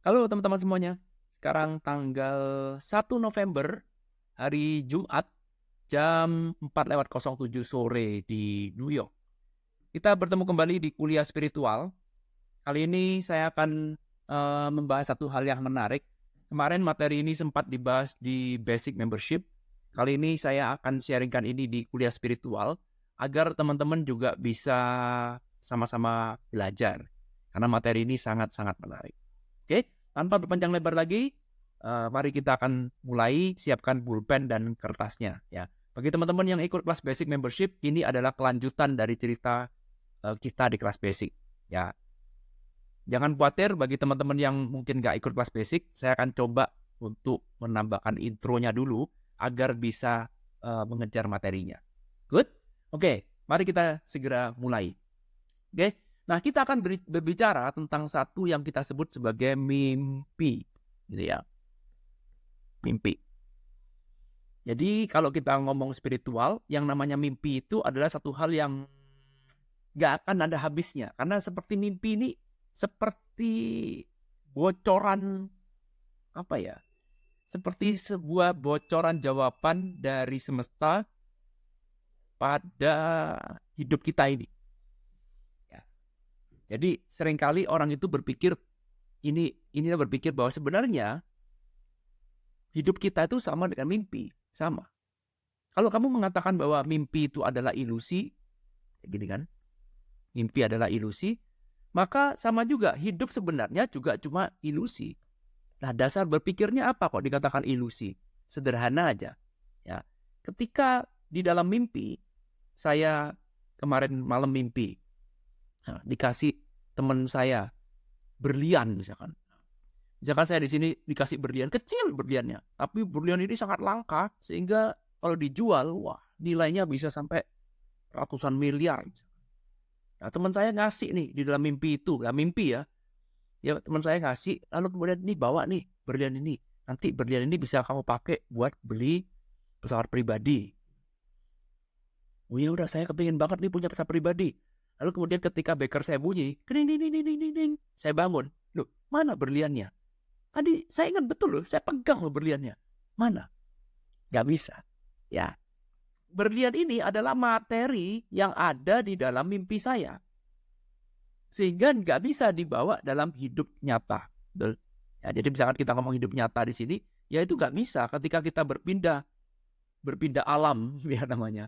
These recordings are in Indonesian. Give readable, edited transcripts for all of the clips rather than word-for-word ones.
Halo teman-teman semuanya. Sekarang tanggal 1 November, hari Jumat, jam 4:07 sore di New York. Kita bertemu kembali di kuliah spiritual. Kali ini saya akan membahas satu hal yang menarik. Kemarin materi ini sempat dibahas di Basic Membership. Kali ini saya akan sharingkan ini di kuliah spiritual agar teman-teman juga bisa sama-sama belajar. Karena materi ini sangat-sangat menarik. Oke, tanpa berpanjang lebar lagi, mari kita akan mulai. Siapkan pulpen dan kertasnya ya. Bagi teman-teman yang ikut kelas basic membership, ini adalah kelanjutan dari cerita kita di kelas basic ya. Jangan khawatir bagi teman-teman yang mungkin nggak ikut kelas basic, saya akan coba untuk menambahkan intronya dulu agar bisa mengejar materinya. Good? Oke, mari kita segera mulai. Oke, nah kita akan berbicara tentang satu yang kita sebut sebagai mimpi, gitu ya, mimpi. Jadi kalau kita ngomong spiritual, yang namanya mimpi itu adalah satu hal yang nggak akan ada habisnya, karena seperti mimpi ini seperti bocoran apa ya? Seperti sebuah bocoran jawaban dari semesta pada hidup kita ini. Ya. Jadi seringkali orang itu berpikir ini berpikir bahwa sebenarnya hidup kita itu sama dengan mimpi, sama. Kalau kamu mengatakan bahwa mimpi itu adalah ilusi, gini kan? Mimpi adalah ilusi, maka sama juga hidup sebenarnya juga cuma ilusi. Nah, dasar berpikirnya apa kok dikatakan ilusi? Sederhana aja. Ya. Ketika di dalam mimpi, saya kemarin malam mimpi, dikasih teman saya berlian misalkan. Misalkan saya di sini dikasih berlian, kecil berliannya, tapi berlian ini sangat langka sehingga kalau dijual, wah nilainya bisa sampai ratusan miliar. Nah, teman saya ngasih nih di dalam mimpi itu, ya mimpi ya. Ya teman saya ngasih, lalu kemudian nih bawa nih berlian ini. Nanti berlian ini bisa kamu pakai buat beli pesawat pribadi. Oh ya udah, saya kepingin banget nih punya pesawat pribadi. Lalu kemudian ketika beker saya bunyi, ding ding ding ding ding ding, saya bangun. Loh, mana berliannya? Tadi saya ingat betul loh, saya pegang loh berliannya. Mana? Gak bisa. Ya, berlian ini adalah materi yang ada di dalam mimpi saya. Sehingga nggak bisa dibawa dalam hidup nyata. Betul? Ya, jadi misalkan kita ngomong hidup nyata di sini, ya itu nggak bisa ketika kita berpindah alam, ya namanya.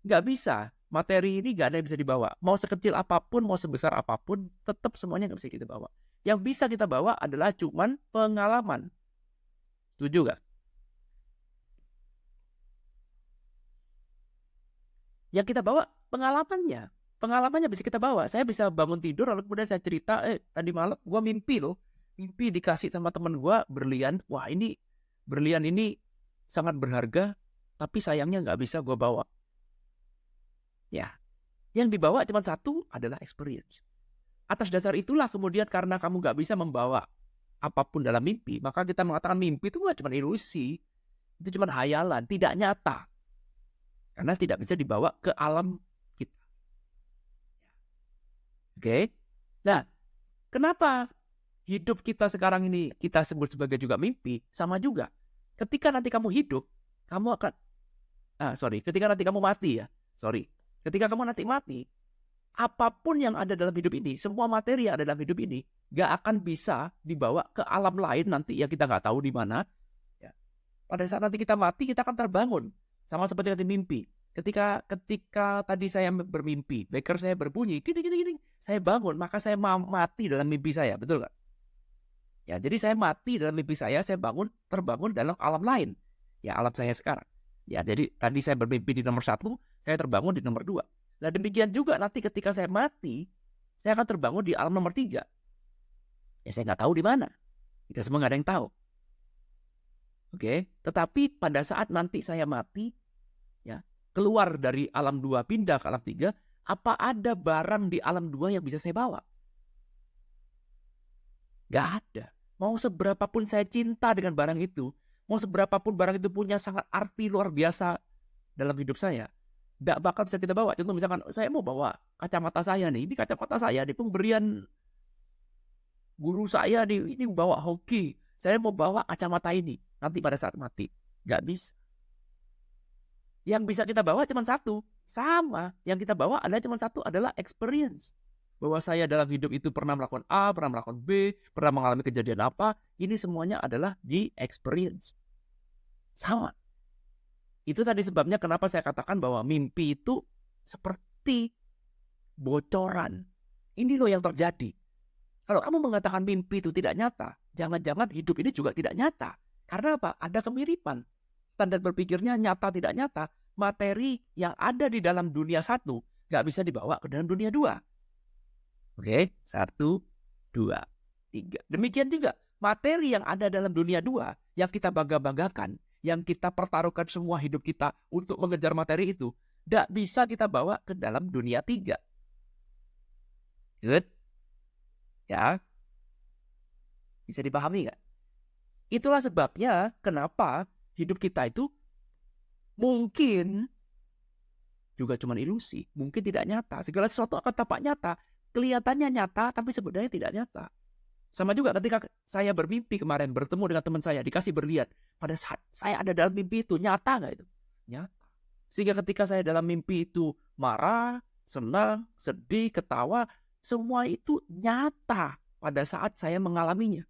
Nggak bisa. Materi ini nggak ada yang bisa dibawa. Mau sekecil apapun, mau sebesar apapun, tetap semuanya nggak bisa kita bawa. Yang bisa kita bawa adalah cuman pengalaman. Setuju nggak? Yang kita bawa pengalamannya. Pengalamannya bisa kita bawa. Saya bisa bangun tidur lalu kemudian saya cerita, tadi malam gue mimpi loh. Mimpi dikasih sama temen gue berlian. Wah ini berlian ini sangat berharga, tapi sayangnya nggak bisa gue bawa. Ya, yang dibawa cuma satu adalah experience. Atas dasar itulah kemudian karena kamu nggak bisa membawa apapun dalam mimpi, maka kita mengatakan mimpi itu cuma ilusi. Itu cuma hayalan, tidak nyata. Karena tidak bisa dibawa ke alam kita. Oke. Nah, kenapa hidup kita sekarang ini kita sebut sebagai juga mimpi? Sama juga. Ketika nanti kamu hidup, kamu akan ketika nanti kamu mati ya. Ketika kamu nanti mati, apapun yang ada dalam hidup ini, semua materi yang ada dalam hidup ini, gak akan bisa dibawa ke alam lain nanti ya kita nggak tahu di mana. Ya. Pada saat nanti kita mati, kita akan terbangun. Sama seperti nanti mimpi. Ketika tadi saya bermimpi, beker saya berbunyi, gini, saya bangun, maka saya mati dalam mimpi saya, betul nggak? Ya, jadi saya mati dalam mimpi saya terbangun dalam alam lain. Ya, alam saya sekarang. Ya, jadi tadi saya bermimpi di nomor 1, saya terbangun di nomor 2. Nah, demikian juga nanti ketika saya mati, saya akan terbangun di alam nomor 3. Ya, saya nggak tahu di mana. Kita semua nggak ada yang tahu. Oke, tetapi pada saat nanti saya mati, ya, keluar dari alam 2 pindah ke alam 3, apa ada barang di alam 2 yang bisa saya bawa? Gak ada. Mau seberapa pun saya cinta dengan barang itu, mau seberapa pun barang itu punya sangat arti luar biasa dalam hidup saya, gak bakal bisa kita bawa. Contoh misalkan saya mau bawa kacamata saya nih, ini kacamata saya, ini pemberian guru saya ini bawa hoki, saya mau bawa kacamata ini nanti pada saat mati. Nggak bisa. Yang bisa kita bawa cuma satu, sama. Yang kita bawa adalah cuma satu, adalah experience. Bahwa saya dalam hidup itu pernah melakukan A, pernah melakukan B, pernah mengalami kejadian apa, ini semuanya adalah di experience. Sama. Itu tadi sebabnya kenapa saya katakan bahwa mimpi itu seperti bocoran. Ini loh yang terjadi. Kalau kamu mengatakan mimpi itu tidak nyata, jangan-jangan hidup ini juga tidak nyata. Karena apa? Ada kemiripan. Standar berpikirnya nyata tidak nyata. Materi yang ada di dalam dunia satu nggak bisa dibawa ke dalam dunia dua. Oke, 1, 2, 3. Demikian juga materi yang ada dalam dunia dua yang kita bangga-banggakan, yang kita pertaruhkan semua hidup kita untuk mengejar materi itu, tidak bisa kita bawa ke dalam dunia 3. Good? Ya, bisa dipahami nggak? Itulah sebabnya kenapa hidup kita itu mungkin juga cuma ilusi, mungkin tidak nyata. Segala sesuatu akan tampak nyata, kelihatannya nyata, tapi sebenarnya tidak nyata. Sama juga ketika saya bermimpi kemarin, bertemu dengan teman saya, dikasih berlian. Pada saat saya ada dalam mimpi itu, nyata nggak itu? Nyata. Sehingga ketika saya dalam mimpi itu marah, senang, sedih, ketawa, semua itu nyata pada saat saya mengalaminya.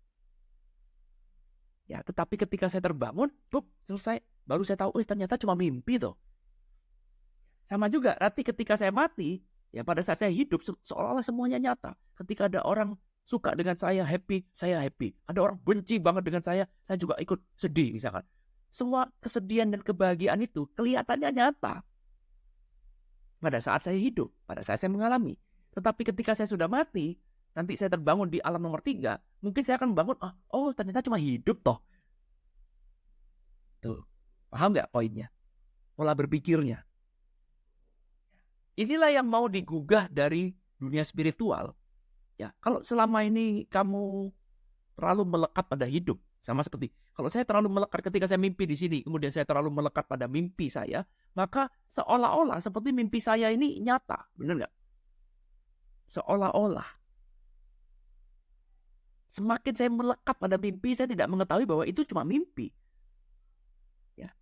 Ya, tetapi ketika saya terbangun, selesai, baru saya tahu, ternyata cuma mimpi tuh. Sama juga, nanti ketika saya mati, ya pada saat saya hidup, seolah-olah semuanya nyata. Ketika ada orang suka dengan saya happy. Ada orang benci banget dengan saya juga ikut sedih misalkan. Semua kesedihan dan kebahagiaan itu kelihatannya nyata pada saat saya hidup, pada saat saya mengalami. Tetapi ketika saya sudah mati, nanti saya terbangun di alam nomor 3, mungkin saya akan bangun, oh ternyata cuma hidup toh. Tuh, paham nggak poinnya? Pola berpikirnya. Inilah yang mau digugah dari dunia spiritual. Ya, kalau selama ini kamu terlalu melekat pada hidup, sama seperti kalau saya terlalu melekat ketika saya mimpi di sini, kemudian saya terlalu melekat pada mimpi saya, maka seolah-olah seperti mimpi saya ini nyata, benar nggak? Seolah-olah. Semakin saya melekat pada mimpi, saya tidak mengetahui bahwa itu cuma mimpi. Ya.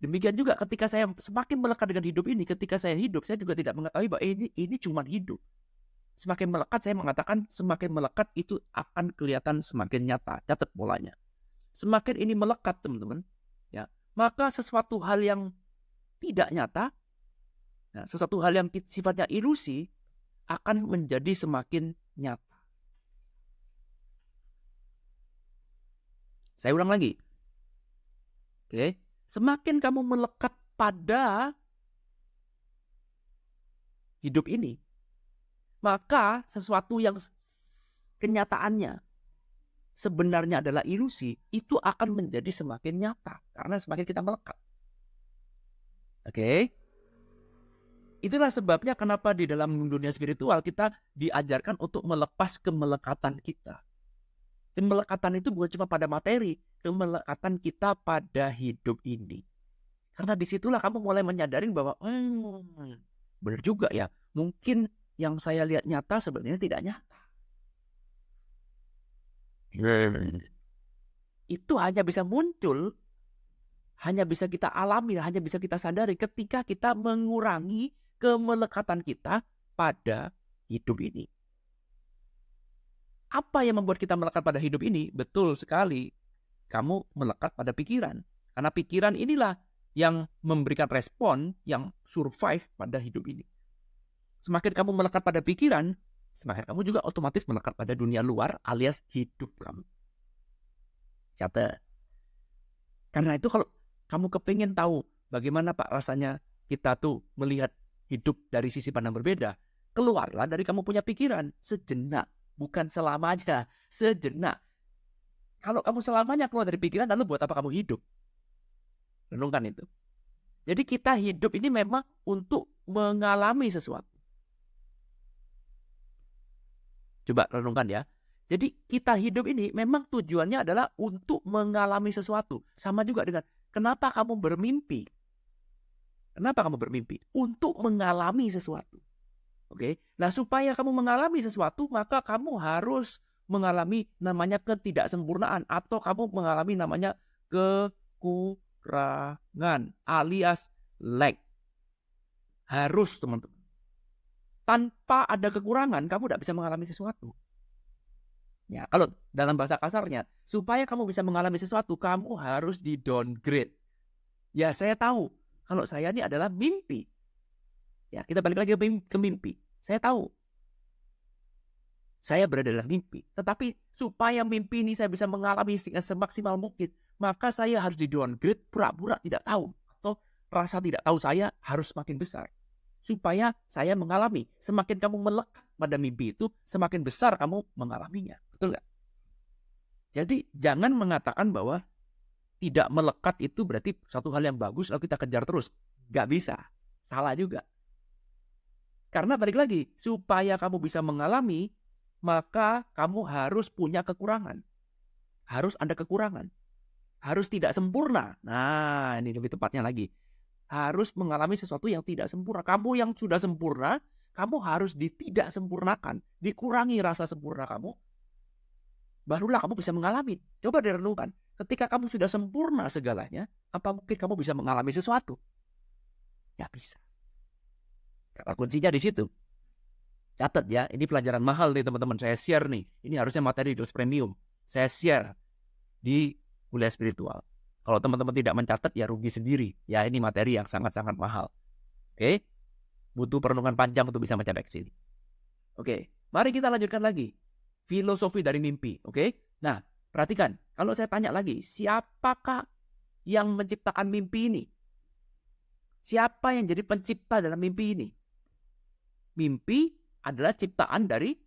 Demikian juga ketika saya semakin melekat dengan hidup ini, ketika saya hidup, saya juga tidak mengetahui bahwa ini cuma hidup. Semakin melekat, saya mengatakan semakin melekat itu akan kelihatan semakin nyata. Catat polanya. Semakin ini melekat, teman-teman, ya, maka sesuatu hal yang tidak nyata, ya, sesuatu hal yang sifatnya ilusi, akan menjadi semakin nyata. Saya ulang lagi. Oke, semakin kamu melekat pada hidup ini, maka sesuatu yang kenyataannya sebenarnya adalah ilusi, itu akan menjadi semakin nyata. Karena semakin kita melekat. Oke? Itulah sebabnya kenapa di dalam dunia spiritual kita diajarkan untuk melepas kemelekatan kita. Kemelekatan itu bukan cuma pada materi, kemelekatan kita pada hidup ini. Karena disitulah kamu mulai menyadari bahwa, benar juga ya, mungkin yang saya lihat nyata sebenarnya tidak nyata. Itu hanya bisa muncul, hanya bisa kita alami, hanya bisa kita sadari ketika kita mengurangi kemelekatan kita pada hidup ini. Apa yang membuat kita melekat pada hidup ini? Betul sekali, kamu melekat pada pikiran. Karena pikiran inilah yang memberikan respon, yang survive pada hidup ini. Semakin kamu melekat pada pikiran, semakin kamu juga otomatis melekat pada dunia luar alias hidup kamu. Catat. Karena itu kalau kamu kepingin tahu bagaimana Pak rasanya kita tuh melihat hidup dari sisi pandang berbeda, keluarlah dari kamu punya pikiran sejenak, bukan selamanya, sejenak. Kalau kamu selamanya keluar dari pikiran, lalu buat apa kamu hidup? Renungkan itu. Jadi kita hidup ini memang untuk mengalami sesuatu. Coba renungkan ya. Jadi kita hidup ini memang tujuannya adalah untuk mengalami sesuatu. Sama juga dengan kenapa kamu bermimpi. Kenapa kamu bermimpi? Untuk mengalami sesuatu. Oke. Nah, supaya kamu mengalami sesuatu, maka kamu harus mengalami namanya ketidaksempurnaan atau kamu mengalami namanya kekurangan alias lack. Harus, teman-teman. Tanpa ada kekurangan, kamu tidak bisa mengalami sesuatu. Ya, kalau dalam bahasa kasarnya, supaya kamu bisa mengalami sesuatu, kamu harus di-downgrade. Ya, saya tahu kalau saya ini adalah mimpi. Ya, kita balik lagi ke mimpi. Saya tahu saya berada dalam mimpi. Tetapi supaya mimpi ini saya bisa mengalami semaksimal mungkin, maka saya harus di-downgrade, pura-pura tidak tahu. Atau rasa tidak tahu saya harus semakin besar. Supaya saya mengalami. Semakin kamu melekat pada mimpi itu, semakin besar kamu mengalaminya. Betul nggak? Jadi jangan mengatakan bahwa tidak melekat itu berarti satu hal yang bagus lalu kita kejar terus. Nggak bisa. Salah juga. Karena balik lagi, supaya kamu bisa mengalami, maka kamu harus punya kekurangan. Harus ada kekurangan. Harus tidak sempurna. Nah, ini lebih tepatnya lagi. Harus mengalami sesuatu yang tidak sempurna. Kamu yang sudah sempurna, kamu harus tidak sempurnakan. Dikurangi rasa sempurna kamu. Barulah kamu bisa mengalami. Coba direnungkan. Ketika kamu sudah sempurna segalanya, apa mungkin kamu bisa mengalami sesuatu? Ya bisa. Kata kuncinya di situ. Catat ya, ini pelajaran mahal nih teman-teman. Saya share nih. Ini harusnya materi Dos Premium. Saya share di kuliah spiritual. Kalau teman-teman tidak mencatat, ya rugi sendiri. Ya ini materi yang sangat-sangat mahal. Oke? Butuh perenungan panjang untuk bisa mencapai ke sini. Oke, mari kita lanjutkan lagi. Filosofi dari mimpi. Oke? Nah, perhatikan. Kalau saya tanya lagi, siapakah yang menciptakan mimpi ini? Siapa yang jadi pencipta dalam mimpi ini? Mimpi adalah ciptaan dari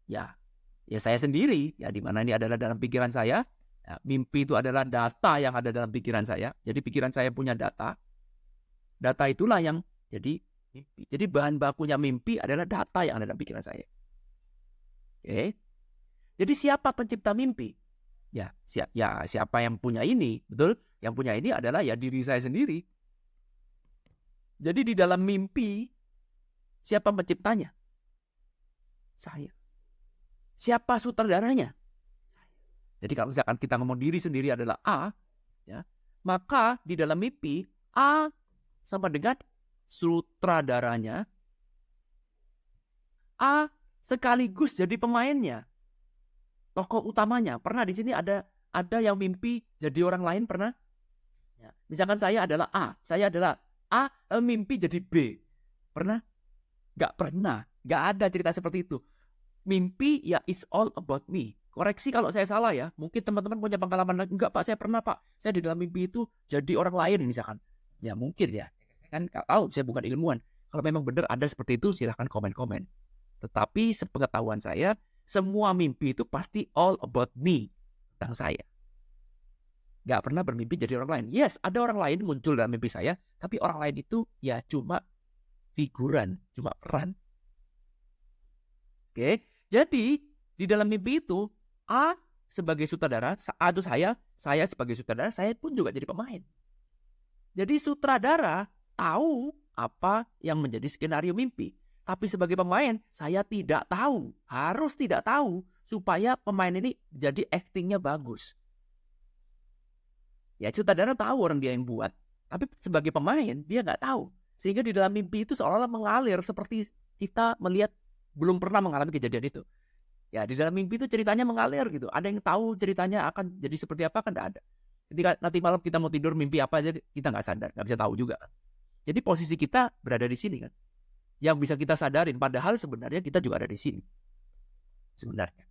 ya saya sendiri. Ya, di mana ini adalah dalam pikiran saya. Ya, mimpi itu adalah data yang ada dalam pikiran saya. Jadi pikiran saya punya data. Data itulah yang jadi mimpi. Jadi bahan bakunya mimpi adalah data yang ada dalam pikiran saya. Oke. Jadi siapa pencipta mimpi? Ya, siapa yang punya ini? Betul? Yang punya ini adalah ya diri saya sendiri. Jadi di dalam mimpi, siapa penciptanya? Saya. Siapa sutradaranya? Jadi kalau misalkan kita ngomong diri sendiri adalah A, ya, maka di dalam mimpi A sama dengan sutradaranya. A sekaligus jadi pemainnya, tokoh utamanya. Pernah di sini ada yang mimpi jadi orang lain pernah? Ya. Misalkan saya adalah A, mimpi jadi B. Pernah? Nggak pernah. Nggak ada cerita seperti itu. Mimpi ya it's all about me. Koreksi kalau saya salah ya. Mungkin teman-teman punya pengalaman. Enggak Pak, saya pernah Pak. Saya di dalam mimpi itu jadi orang lain misalkan. Ya mungkin ya. Saya kan nggak tahu, saya bukan ilmuwan. Kalau memang benar ada seperti itu, silahkan komen-komen. Tetapi sepengetahuan saya, semua mimpi itu pasti all about me. Tentang saya. Nggak pernah bermimpi jadi orang lain. Yes, ada orang lain muncul dalam mimpi saya. Tapi orang lain itu ya cuma figuran. Cuma peran. Oke. Jadi di dalam mimpi itu A sebagai sutradara, A itu saya sebagai sutradara, saya pun juga jadi pemain. Jadi sutradara tahu apa yang menjadi skenario mimpi. Tapi sebagai pemain, saya tidak tahu. Harus tidak tahu supaya pemain ini jadi aktingnya bagus. Ya sutradara tahu orang dia yang buat. Tapi sebagai pemain, dia nggak tahu. Sehingga di dalam mimpi itu seolah-olah mengalir seperti kita melihat belum pernah mengalami kejadian itu. Ya di dalam mimpi itu ceritanya mengalir gitu. Ada yang tahu ceritanya akan jadi seperti apa kan tidak ada. Ketika nanti malam kita mau tidur mimpi apa aja kita nggak sadar, nggak bisa tahu juga. Jadi posisi kita berada di sini kan. Yang bisa kita sadarin. Padahal sebenarnya kita juga ada di sini. Sebenarnya.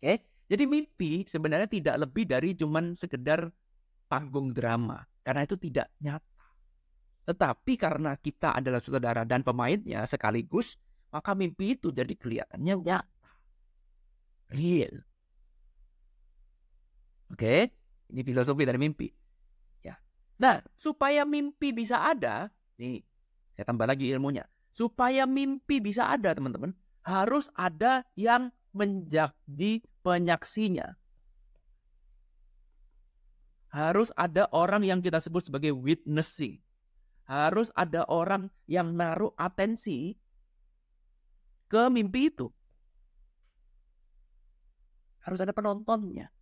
Oke. Jadi mimpi sebenarnya tidak lebih dari cuman sekedar panggung drama. Karena itu tidak nyata. Tetapi karena kita adalah sutradara dan pemainnya sekaligus, maka mimpi itu jadi kelihatannya nyata. Real. Oke, ini filosofi dari mimpi. Ya. Nah, supaya mimpi bisa ada, nih, saya tambah lagi ilmunya. Supaya mimpi bisa ada, teman-teman, harus ada yang menjadi penyaksinya. Harus ada orang yang kita sebut sebagai witnessing. Harus ada orang yang naruh atensi ke mimpi itu. harus ada penontonnya.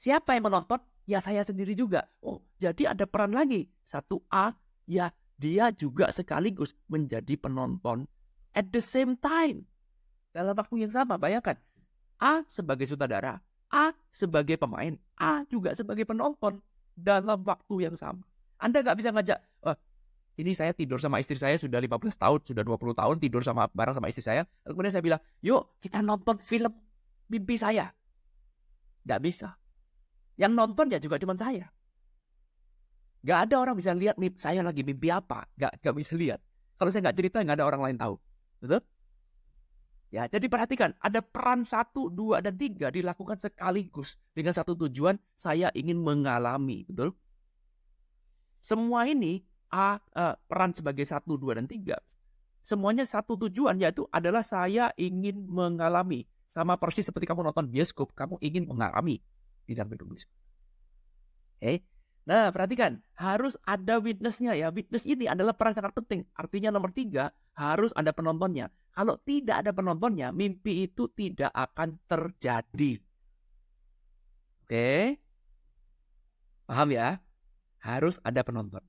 Siapa yang menonton? Ya saya sendiri juga. Oh, jadi ada peran lagi. Satu A, ya dia juga sekaligus menjadi penonton at the same time. Dalam waktu yang sama, bayangkan. A sebagai sutradara, A sebagai pemain, A juga sebagai penonton dalam waktu yang sama. Anda nggak bisa ngajak, ini saya tidur sama istri saya sudah 15 tahun, sudah 20 tahun tidur bareng sama istri saya. Kemudian saya bilang, yuk kita nonton film mimpi saya. Nggak bisa. Yang nonton ya juga cuma saya. Nggak ada orang bisa lihat saya lagi mimpi apa. Nggak bisa lihat. Kalau saya nggak cerita, nggak ada orang lain tahu. Betul? Ya, jadi perhatikan, ada peran 1, 2, dan 3 dilakukan sekaligus dengan satu tujuan, saya ingin mengalami. Betul? Semua ini, peran sebagai 1, 2, dan 3. Semuanya satu tujuan, yaitu adalah saya ingin mengalami. Sama persis seperti kamu nonton bioskop, kamu ingin mengalami di dalam bioskop. Nah, perhatikan, harus ada witness-nya ya. Witness ini adalah peran sangat penting. Artinya nomor 3, harus ada penontonnya. Kalau tidak ada penontonnya, mimpi itu tidak akan terjadi. Oke? Paham ya? Harus ada penonton.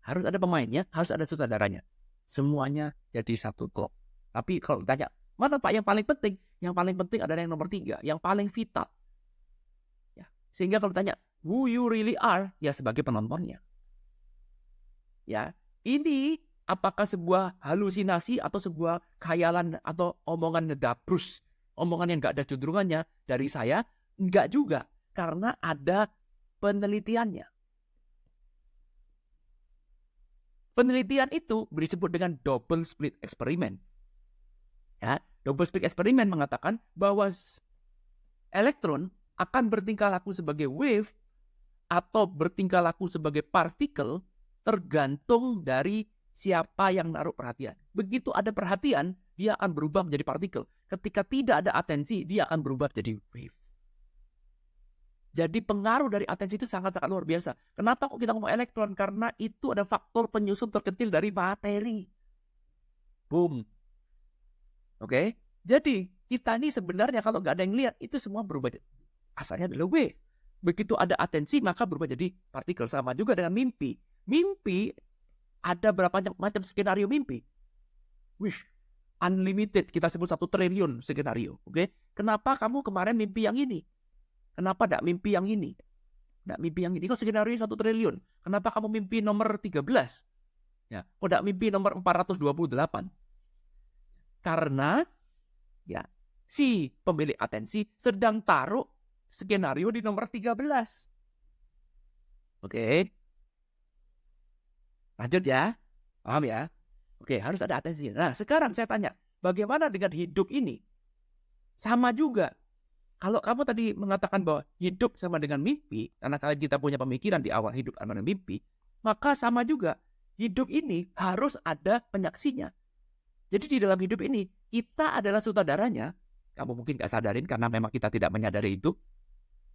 Harus ada pemainnya, harus ada sutradaranya. Semuanya jadi satu klub. Tapi kalau ditanya, mana Pak yang paling penting? Yang paling penting adalah yang nomor 3, yang paling vital. Ya. Sehingga kalau ditanya, who you really are, ya sebagai penontonnya. Ya, ini apakah sebuah halusinasi atau sebuah khayalan atau omongan ngedabrus, omongan yang nggak ada cenderungannya dari saya? Enggak juga, karena ada penelitiannya. Penelitian itu disebut dengan double slit experiment. Ya, double slit experiment mengatakan bahwa elektron akan bertingkah laku sebagai wave atau bertingkah laku sebagai partikel tergantung dari siapa yang naruh perhatian. Begitu ada perhatian, dia akan berubah menjadi partikel. Ketika tidak ada atensi, dia akan berubah menjadi wave. Jadi pengaruh dari atensi itu sangat-sangat luar biasa. Kenapa kok kita ngomong elektron? Karena itu ada faktor penyusun terkecil dari materi. Boom. Oke? Jadi kita ini sebenarnya kalau nggak ada yang lihat, itu semua berubah. Asalnya adalah wave. Begitu ada atensi, maka berubah jadi partikel. Sama juga dengan mimpi. Mimpi, ada berapa macam skenario mimpi? Unlimited. Kita sebut 1 triliun skenario. Oke? Kenapa kamu kemarin mimpi yang ini? Kenapa tidak mimpi yang ini? Tidak mimpi yang ini. Kok skenario 1 triliun? Kenapa kamu mimpi nomor 13? Ya, kok tidak mimpi nomor 428? Karena ya, si pemilik atensi sedang taruh skenario di nomor 13. Oke. Lanjut ya. Paham ya? Oke, harus ada atensi. Nah, sekarang saya tanya, bagaimana dengan hidup ini? Sama juga. Kalau kamu tadi mengatakan bahwa hidup sama dengan mimpi, karena kalian kita punya pemikiran di awal hidup sama dengan mimpi, maka sama juga. Hidup ini harus ada penyaksinya. Jadi di dalam hidup ini, kita adalah sutradaranya. Kamu mungkin gak sadarin karena memang kita tidak menyadari itu.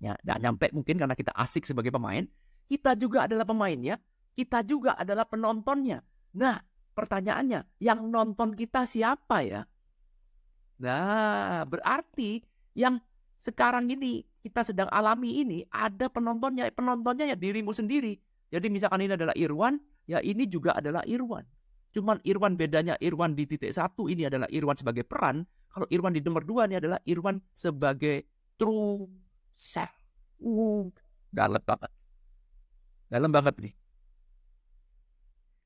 Ya, gak nyampe mungkin karena kita asik sebagai pemain. Kita juga adalah pemainnya. Kita juga adalah penontonnya. Nah, pertanyaannya, yang nonton kita siapa ya? Nah, berarti yang sekarang ini kita sedang alami ini ada penontonnya. Penontonnya ya dirimu sendiri. Jadi misalkan ini adalah Irwan, ya ini juga adalah Irwan. Cuman Irwan bedanya Irwan di titik 1 ini adalah Irwan sebagai peran. Kalau Irwan di nomor 2 ini adalah Irwan sebagai true self. Dalam banget. Dalam banget nih.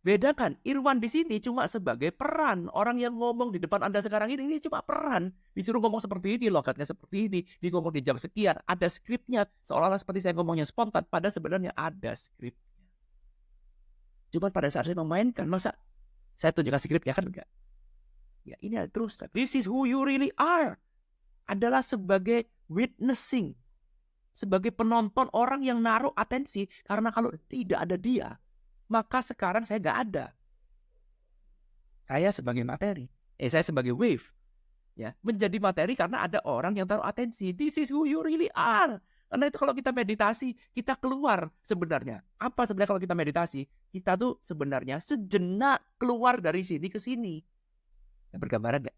Bedakan, Irwan di sini cuma sebagai peran. Orang yang ngomong di depan Anda sekarang ini cuma peran. Disuruh ngomong seperti ini, logatnya seperti ini, di ngomong di jam sekian, ada skripnya. Seolah-olah seperti saya ngomongnya spontan, padahal sebenarnya ada skripnya. Cuma pada saat saya memainkan, masa saya tunjukkan skripnya kan enggak? Ya ini terus. This is who you really are. Adalah sebagai witnessing. Sebagai penonton, orang yang naruh atensi. Karena kalau tidak ada dia, maka sekarang saya nggak ada. Saya sebagai materi. Saya sebagai wave. Ya, menjadi materi karena ada orang yang taruh atensi. This is who you really are. Karena itu kalau kita meditasi, kita keluar sebenarnya. Apa sebenarnya kalau kita meditasi? Kita tuh sebenarnya sejenak keluar dari sini ke sini. Bergambaran nggak?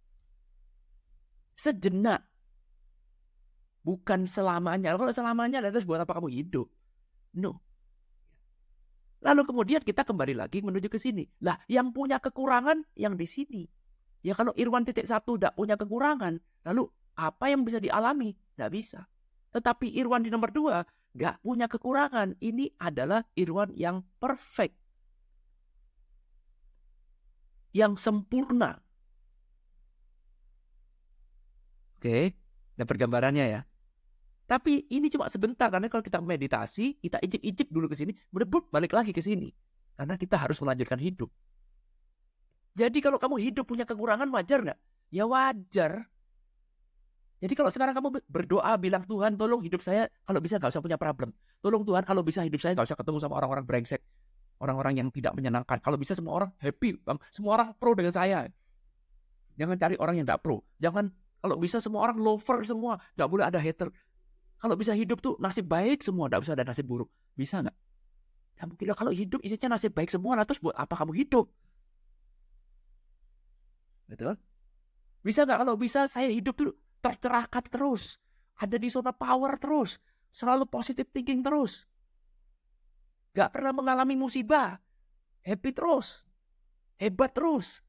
Sejenak. Bukan selamanya. Kalau selamanya, terus buat apa kamu hidup? No. Lalu kemudian kita kembali lagi menuju ke sini. Lah, yang punya kekurangan yang di sini. Ya kalau Irwan titik 1 tidak punya kekurangan, lalu apa yang bisa dialami? Tidak bisa. Tetapi Irwan di nomor 2 nggak punya kekurangan. Ini adalah Irwan yang perfect. Yang sempurna. Oke, dapat gambarannya ya. Tapi ini cuma sebentar, karena kalau kita meditasi, kita icip-icip dulu ke sini, berebut balik lagi ke sini. Karena kita harus melanjutkan hidup. Jadi kalau kamu hidup punya kekurangan, wajar nggak? Ya wajar. Jadi kalau sekarang kamu berdoa bilang, Tuhan tolong hidup saya, kalau bisa nggak usah punya problem. Tolong Tuhan kalau bisa hidup saya nggak usah ketemu sama orang-orang brengsek. Orang-orang yang tidak menyenangkan. Kalau bisa semua orang happy, bang. Semua orang pro dengan saya. Jangan cari orang yang tidak pro. Jangan, kalau bisa semua orang lover semua. Nggak boleh ada hater. Kalau bisa hidup tuh nasib baik semua, tidak usah ada nasib buruk. Bisa nggak? Ya mungkin kalau hidup isinya nasib baik semua, nah terus buat apa kamu hidup? Betul? Bisa nggak? Kalau bisa saya hidup tuh tercerahkan terus. Ada di zona power terus. Selalu positive thinking terus. Nggak pernah mengalami musibah. Happy terus. Hebat terus.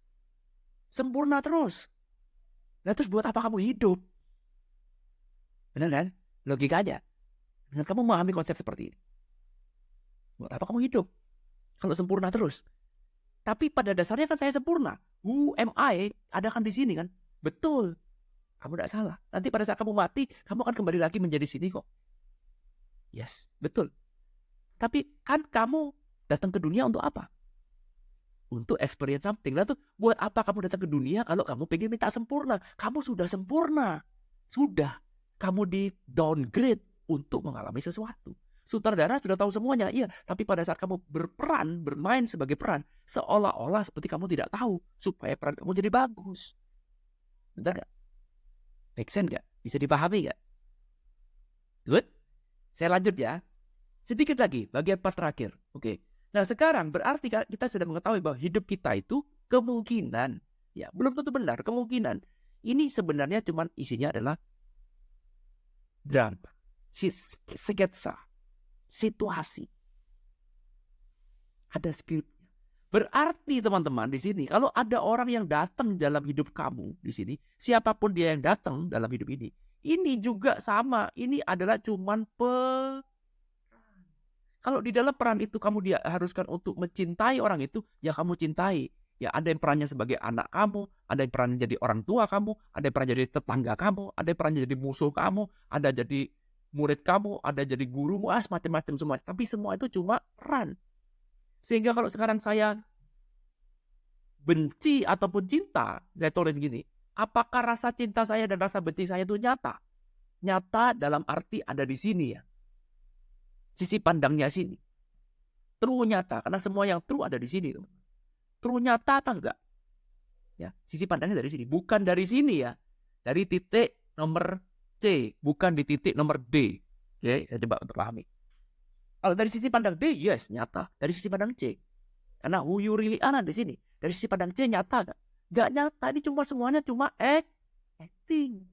Sempurna terus. Nah terus buat apa kamu hidup? Benar kan? Logikanya. Dan kamu memahami konsep seperti ini. Buat apa kamu hidup? Kalau sempurna terus. Tapi pada dasarnya kan saya sempurna. Who am I? Ada kan di sini kan? Betul. Kamu tidak salah. Nanti pada saat kamu mati, kamu akan kembali lagi menjadi sini kok. Yes, betul. Tapi kan kamu datang ke dunia untuk apa? Untuk experience something. Lalu buat apa kamu datang ke dunia kalau kamu pengen minta sempurna? Kamu sudah sempurna. Sudah. Kamu di downgrade untuk mengalami sesuatu. Sutradara sudah tahu semuanya, iya. Tapi pada saat kamu berperan, bermain sebagai peran, seolah-olah seperti kamu tidak tahu, supaya peran kamu jadi bagus. Benar gak? Make sense gak? Bisa dipahami gak? Good? Saya lanjut ya. Sedikit lagi, bagian part terakhir. Oke. Nah sekarang berarti kita sudah mengetahui bahwa hidup kita itu kemungkinan, ya belum tentu benar, kemungkinan. Ini sebenarnya cuma isinya adalah drama, sketsa, situasi. Ada skripnya. Berarti teman-teman di sini, kalau ada orang yang datang dalam hidup kamu di sini, siapapun dia yang datang dalam hidup ini juga sama. Ini adalah cuman kalau di dalam peran itu kamu diharuskan untuk mencintai orang itu, ya kamu cintai. Ya ada yang perannya sebagai anak kamu, ada yang perannya jadi orang tua kamu, ada yang perannya jadi tetangga kamu, ada yang perannya jadi musuh kamu, ada jadi murid kamu, ada jadi gurumu, macam-macam semua. Tapi semua itu cuma peran. Sehingga kalau sekarang saya benci ataupun cinta, saya tulis gini, apakah rasa cinta saya dan rasa benci saya itu nyata? Nyata dalam arti ada di sini ya. Sisi pandangnya sini. True nyata, karena semua yang true ada di sini. True nyata apa enggak? Ya, sisi pandangnya dari sini, bukan dari sini ya. Dari titik nomor C, bukan di titik nomor D. Oke, saya coba untuk pahami. Kalau dari sisi pandang D, yes, nyata. Dari sisi pandang C. Karena who you really are di sini. Dari sisi pandang C nyata enggak? Enggak nyata, ini cuma semuanya cuma acting.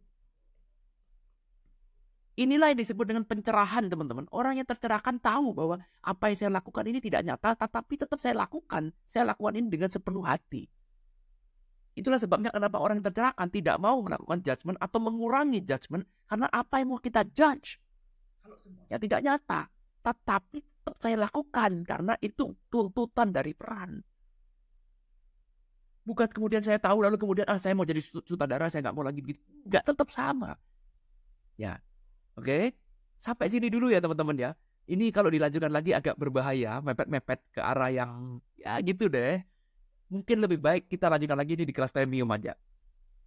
Inilah yang disebut dengan pencerahan, teman-teman. Orang yang tercerahkan tahu bahwa apa yang saya lakukan ini tidak nyata, tetapi tetap saya lakukan. Saya lakukan ini dengan sepenuh hati. Itulah sebabnya kenapa orang yang tercerahkan tidak mau melakukan judgement atau mengurangi judgement, karena apa yang mau kita judge kalau semuanya tidak nyata, tetapi tetap saya lakukan karena itu tuntutan dari peran. Bukan kemudian saya tahu lalu kemudian saya mau jadi sutradara, saya nggak mau lagi begitu. Nggak, tetap sama. Ya. Oke, sampai sini dulu ya teman-teman ya. Ini kalau dilanjutkan lagi agak berbahaya, mepet-mepet ke arah yang ya gitu deh. Mungkin lebih baik kita lanjutkan lagi ini di kelas premium aja.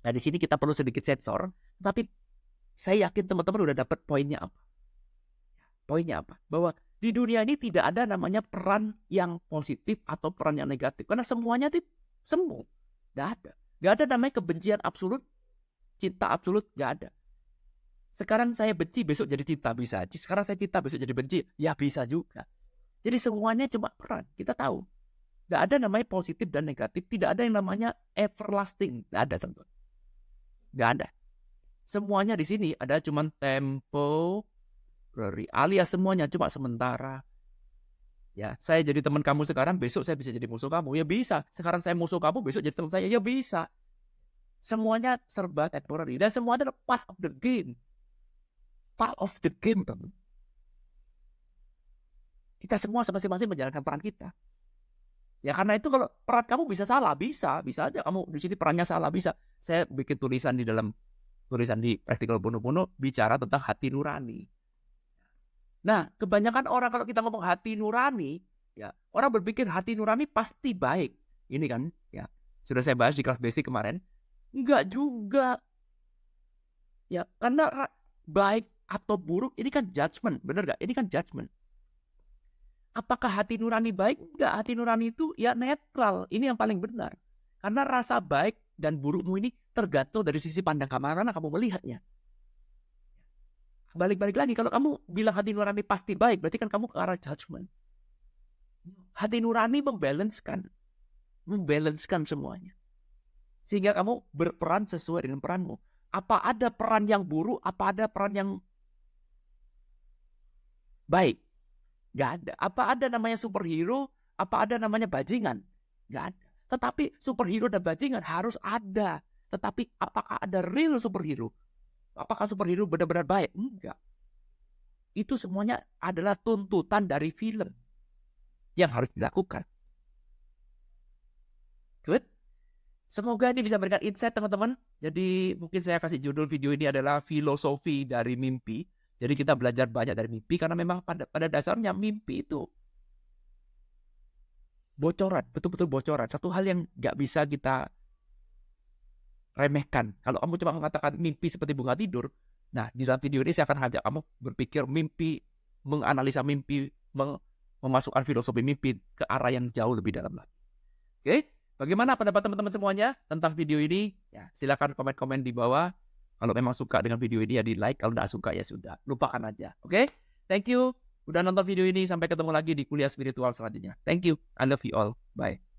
Nah di sini kita perlu sedikit sensor, tapi saya yakin teman-teman udah dapat poinnya apa. Poinnya apa? Bahwa di dunia ini tidak ada namanya peran yang positif atau peran yang negatif, karena semuanya itu semu. Nggak ada. Nggak ada namanya kebencian absolut, cinta absolut, nggak ada. Sekarang saya benci, besok jadi cinta, bisa. Sekarang saya cinta, besok jadi benci, ya bisa juga. Jadi semuanya cuma peran, kita tahu. Nggak ada namanya positif dan negatif, tidak ada yang namanya everlasting. Nggak ada, teman-teman. Nggak ada. Semuanya di sini ada cuman temporary, alias semuanya cuma sementara. Ya, saya jadi teman kamu sekarang, besok saya bisa jadi musuh kamu. Ya bisa. Sekarang saya musuh kamu, besok jadi teman saya. Ya bisa. Semuanya serba temporary dan semuanya adalah part of the game. Part of the game, teman. Kita semua masing-masing menjalankan peran kita. Ya karena itu kalau peran kamu bisa salah, bisa aja kamu di sini perannya salah, bisa. Saya bikin tulisan di Practical Bono bicara tentang hati nurani. Nah, kebanyakan orang kalau kita ngomong hati nurani, ya orang berpikir hati nurani pasti baik. Ini kan, ya sudah saya bahas di kelas basic kemarin. Enggak juga. Ya karena baik atau buruk ini kan judgment, bener gak? Ini kan judgment. Apakah hati nurani baik? Enggak, hati nurani itu ya netral. Ini yang paling benar. Karena rasa baik dan burukmu ini tergantung dari sisi pandang kamu, kamu melihatnya. Balik-balik lagi, kalau kamu bilang hati nurani pasti baik, berarti kan kamu ke arah judgment. Hati nurani membalanskan semuanya. Sehingga kamu berperan sesuai dengan peranmu. Apa ada peran yang buruk, apa ada peran yang baik? Gak ada. Apa ada namanya superhero? Apa ada namanya bajingan? Gak ada. Tetapi superhero dan bajingan harus ada. Tetapi apakah ada real superhero? Apakah superhero benar-benar baik? Enggak. Itu semuanya adalah tuntutan dari film yang harus dilakukan. Good. Semoga ini bisa memberikan insight teman-teman. Jadi mungkin saya kasih judul video ini adalah filosofi dari mimpi. Jadi kita belajar banyak dari mimpi karena memang pada dasarnya mimpi itu bocoran, betul-betul bocoran. Satu hal yang nggak bisa kita remehkan. Kalau kamu cuma mengatakan mimpi seperti bunga tidur, nah di dalam video ini saya akan ajak kamu berpikir mimpi, menganalisa mimpi, memasukkan filosofi mimpi ke arah yang jauh lebih dalam lagi. Oke, bagaimana pendapat teman-teman semuanya tentang video ini? Ya, silakan komen-komen di bawah. Kalau memang suka dengan video ini ya di like, kalau tidak suka ya sudah, lupakan aja. Oke? Thank you udah nonton video ini, sampai ketemu lagi di kuliah spiritual selanjutnya. Thank you, I love you all, bye.